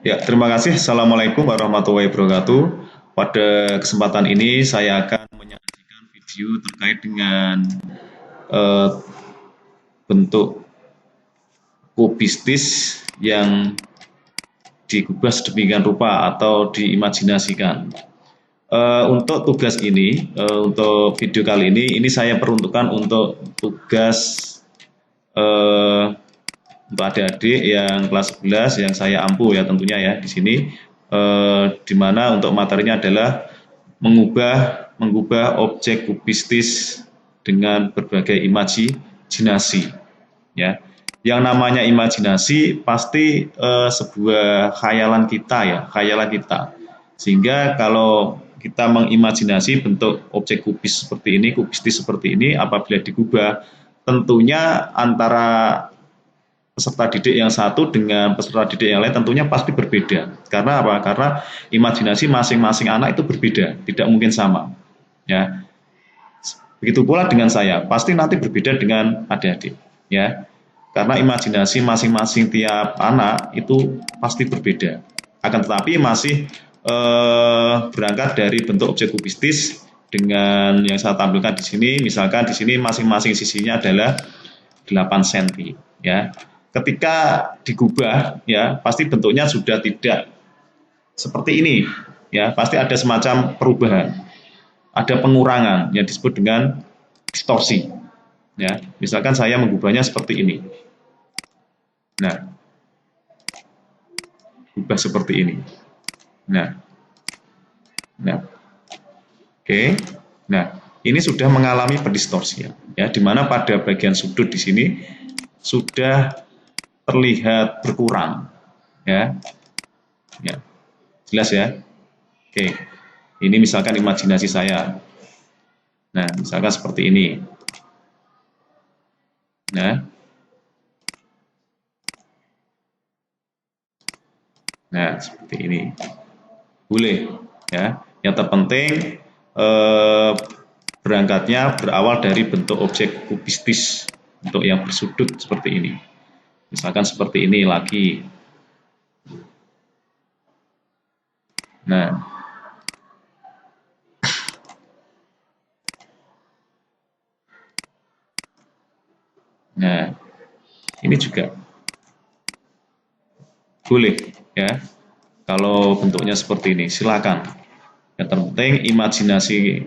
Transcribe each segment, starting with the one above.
Ya, terima kasih. Assalamualaikum warahmatullahi wabarakatuh. Pada kesempatan ini saya akan menyajikan video terkait dengan eh, bentuk kubistis yang digubah sedemikian rupa atau diimajinasikan. Untuk tugas ini, untuk video kali ini saya peruntukkan untuk tugas eh, untuk adik-adik yang kelas 11 yang saya ampu ya tentunya ya di sini di mana untuk materinya adalah mengubah objek kubistis dengan berbagai imajinasi ya. Yang namanya imajinasi pasti sebuah khayalan kita ya, khayalan kita. Sehingga kalau kita mengimajinasi bentuk objek kubistis seperti ini apabila digubah, tentunya antara peserta didik yang satu dengan peserta didik yang lain tentunya pasti berbeda. Karena apa? Karena imajinasi masing-masing anak itu berbeda, tidak mungkin sama. Ya, begitu pula dengan saya, pasti nanti berbeda dengan adik-adik. Ya, karena imajinasi masing-masing tiap anak itu pasti berbeda. Akan tetapi masih berangkat dari bentuk objek kubistis dengan yang saya tampilkan di sini. Misalkan di sini masing-masing sisinya adalah 8 cm ya. Ketika digubah ya pasti bentuknya sudah tidak seperti ini ya, pasti ada semacam perubahan, ada pengurangan yang disebut dengan distorsi ya. Misalkan saya mengubahnya seperti ini. Nah, ubah seperti ini. Nah, nah, oke. Nah, ini sudah mengalami pendistorsian ya, di mana pada bagian sudut di sini sudah terlihat berkurang ya. Ya, jelas ya. Oke. Ini misalkan imajinasi saya. Nah, misalkan seperti ini. Nah, seperti ini. Boleh ya. Yang terpenting berangkatnya berawal dari bentuk objek kubistis untuk yang bersudut seperti ini. Misalkan seperti ini lagi. Nah, ini juga boleh ya. Kalau bentuknya seperti ini, silakan. Yang terpenting imajinasi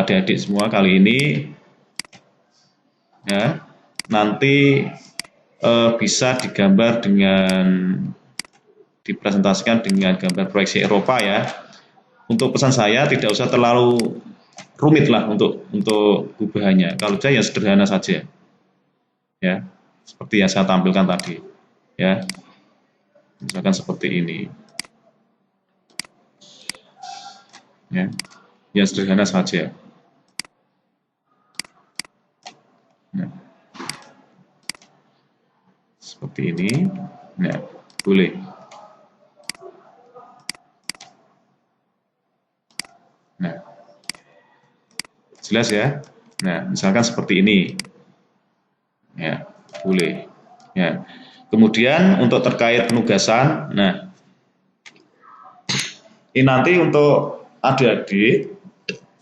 adik-adik semua kali ini ya nanti bisa digambar dengan dipresentasikan dengan gambar proyeksi Eropa ya. Untuk pesan saya tidak usah terlalu rumit lah untuk gubahannya. Kalau saya ya sederhana saja ya, seperti yang saya tampilkan tadi ya. Misalkan seperti ini ya, yang sederhana saja. Nah, seperti ini. Nah, boleh. Nah, jelas ya. Nah, misalkan seperti ini. Ya, boleh. Ya. Kemudian untuk terkait penugasan, nah, ini nanti untuk adik-adik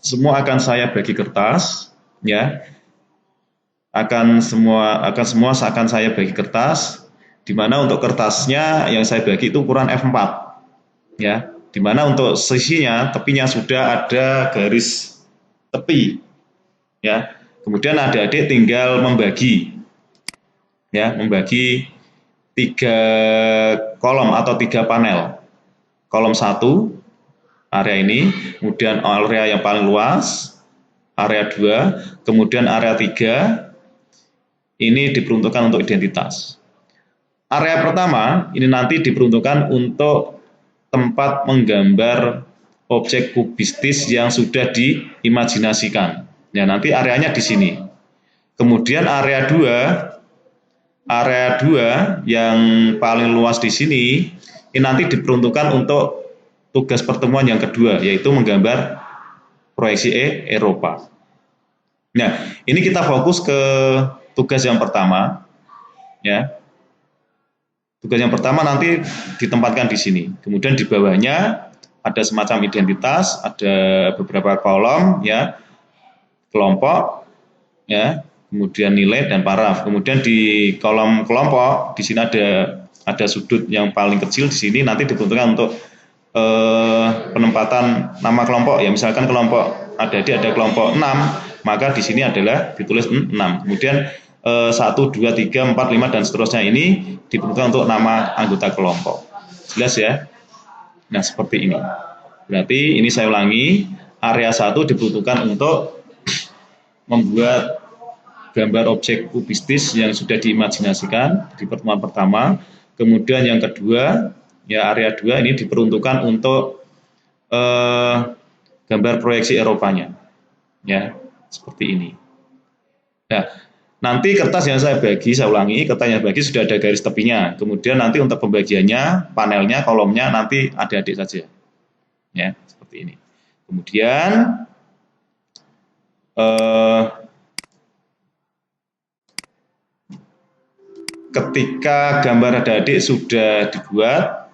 semua akan saya bagi kertas, ya. Akan semua akan saya bagi kertas, di mana untuk kertasnya yang saya bagi itu ukuran F4, ya. Di mana untuk sisinya, tepinya sudah ada garis tepi, ya. Kemudian adik-adik tinggal membagi, ya, membagi 3 kolom atau 3 panel. Kolom 1 area ini, kemudian area yang paling luas, area 2, kemudian area 3 ini diperuntukkan untuk identitas. Area pertama ini nanti diperuntukkan untuk tempat menggambar objek kubistis yang sudah diimajinasikan. Ya, nanti areanya di sini. Kemudian area 2 yang paling luas di sini ini nanti diperuntukkan untuk tugas pertemuan yang kedua, yaitu menggambar proyeksi Eropa. Nah, ini kita fokus ke tugas yang pertama, ya. Tugas yang pertama nanti ditempatkan di sini. Kemudian di bawahnya ada semacam identitas, ada beberapa kolom ya, kelompok ya, kemudian nilai dan paraf. Kemudian di kolom kelompok di sini ada sudut yang paling kecil di sini nanti diperuntukkan untuk penempatan nama kelompok ya. Misalkan kelompok adik-adik ada kelompok 6, maka di sini adalah ditulis 6. Kemudian 1, 2, 3, 4, 5 dan seterusnya ini diperuntukkan untuk nama anggota kelompok. Jelas ya? Nah, seperti ini. Berarti ini saya ulangi, area 1 diperuntukkan untuk membuat gambar objek kubistis yang sudah diimajinasikan di pertemuan pertama. Kemudian yang kedua, ya area 2 ini diperuntukkan untuk gambar proyeksi Eropanya. Ya, seperti ini. Nah, nanti kertas yang saya bagi, saya ulangi, kertas yang saya bagi sudah ada garis tepinya. Kemudian nanti untuk pembagiannya, panelnya, kolomnya nanti adik-adik saja. Ya, seperti ini. Kemudian ketika gambar adik-adik sudah dibuat,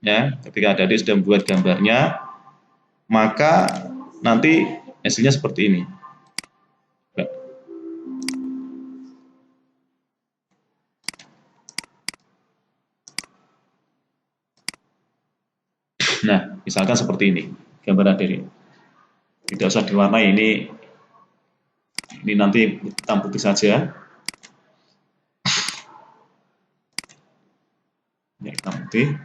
ya, ketika adik-adik sudah membuat gambarnya, maka nanti hasilnya seperti ini. Nah, misalkan seperti ini gambar adik. Tidak usah diwarnai, ini nanti hitam putih saja. Ini hitam putih.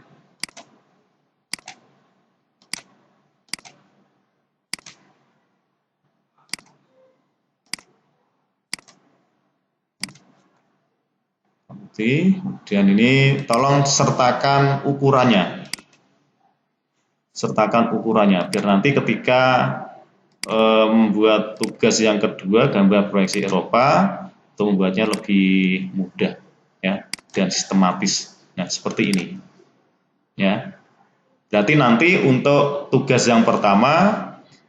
Kemudian ini tolong sertakan ukurannya. Sertakan ukurannya biar nanti ketika membuat tugas yang kedua gambar proyeksi Eropa itu membuatnya lebih mudah ya dan sistematis. Nah, seperti ini. Ya. Berarti nanti untuk tugas yang pertama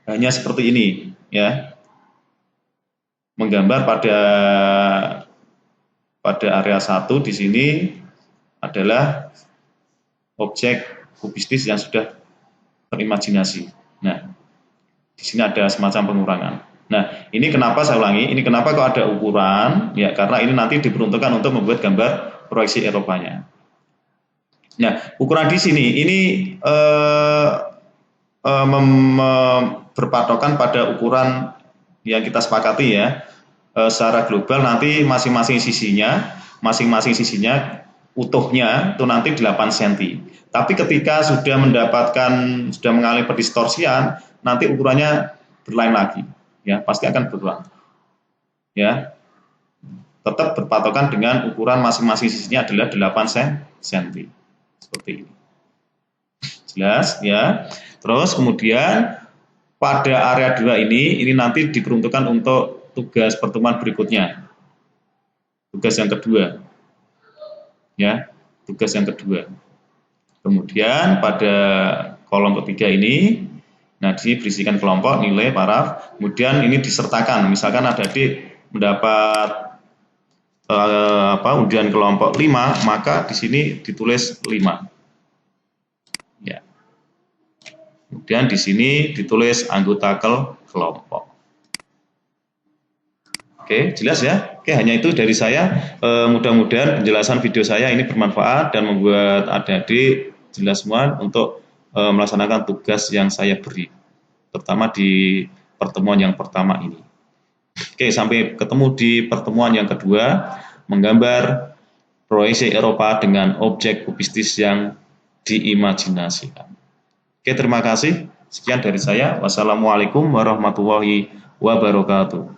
hanya seperti ini ya. Menggambar pada area 1 di sini adalah objek kubistis yang sudah terimajinasi. Nah, di sini ada semacam pengurangan. Nah, ini kenapa saya ulangi? Ini kenapa kok ada ukuran? Ya, karena ini nanti diperuntukkan untuk membuat gambar proyeksi Eropanya. Nah, ukuran di sini ini berpatokan pada ukuran yang kita sepakati ya. Secara global nanti masing-masing sisinya utuhnya itu nanti 8 cm. Tapi ketika sudah mengalami pendistorsian, nanti ukurannya berlain lagi, ya pasti akan berubah. Ya, tetap berpatokan dengan ukuran masing-masing sisinya adalah 8 cm. Seperti ini. Jelas, ya. Terus kemudian pada area 2 ini nanti diperuntukkan untuk tugas pertemuan berikutnya. Tugas yang kedua. Ya, tugas yang kedua. Kemudian pada kolom ketiga ini, nah diberisikan kelompok, nilai, paraf. Kemudian ini disertakan, misalkan adik-adik mendapat undian kelompok 5, maka di sini ditulis 5. Ya. Kemudian di sini ditulis anggota kelompok. Oke, jelas ya. Oke, hanya itu dari saya. Mudah-mudahan penjelasan video saya ini bermanfaat dan membuat adik-adik jelas semua untuk melaksanakan tugas yang saya beri, terutama di pertemuan yang pertama ini. Oke, sampai ketemu di pertemuan yang kedua, menggambar proyeksi Eropa dengan objek kubistis yang diimajinasikan. Oke, terima kasih. Sekian dari saya. Wassalamualaikum warahmatullahi wabarakatuh.